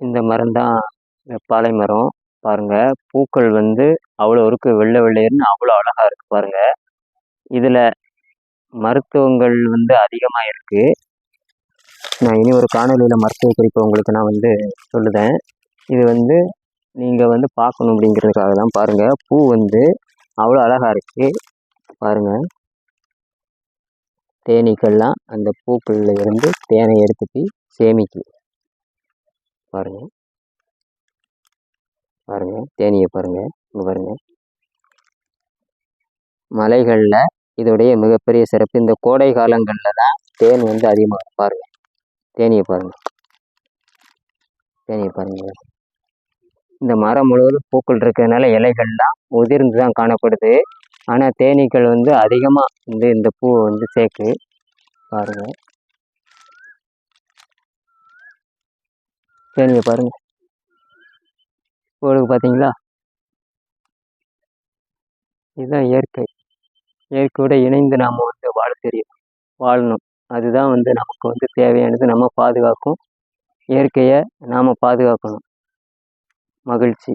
இந்த மரம் தான் வெப்பாலை மரம். பாருங்க, பூக்கள் வந்து அவ்வளோ இருக்கு, வெள்ளை வெள்ளையர்னு அவ்வளோ அழகா இருக்கு பாருங்க. இதுல மருத்துவங்கள் வந்து அதிகமா இருக்கு. நான் இனி ஒரு காணொலியில மருத்துவ குறிப்பு உங்களுக்கு நான் வந்து சொல்லுதேன். இது வந்து நீங்க வந்து பார்க்கணும் அப்படிங்கிறதுக்காக தான். பாருங்க, பூ வந்து அவ்வளோ அழகா இருக்கு பாருங்க. தேனீக்கள்லாம் அந்த பூக்கள்ல இருந்து தேனை எடுத்துட்டு சேமிக்கு. பாருங்க பாருங்க, தேனியை பாருங்க, இங்க பாருங்க. மலைகள்ல இதோடைய மிகப்பெரிய சிறப்பு, இந்த கோடை காலங்கள்ல தான் தேன் வந்து அதிகமாக பாருங்க. தேனியை பாருங்க, தேனியை பாருங்க. இந்த மரம் முழுவதும் பூக்கள் இருக்கிறதுனால இலைகள்லாம் உதிர்ந்து தான் காணப்படுது. ஆனால் தேனீக்கள் வந்து அதிகமாக வந்து இந்த பூவை வந்து சேர்க்கு. பாருங்க, தேனியை பாருங்க, உங்களுக்கு பார்த்தீங்களா? இதுதான் இயற்கை. இயற்கையோட இணைந்து நாம் வந்து வாழணும். அதுதான் வந்து நமக்கு வந்து தேவையானது. நம்ம பாதுகாக்கும் இயற்கையை நாம் பாதுகாக்கணும். மகிழ்ச்சி.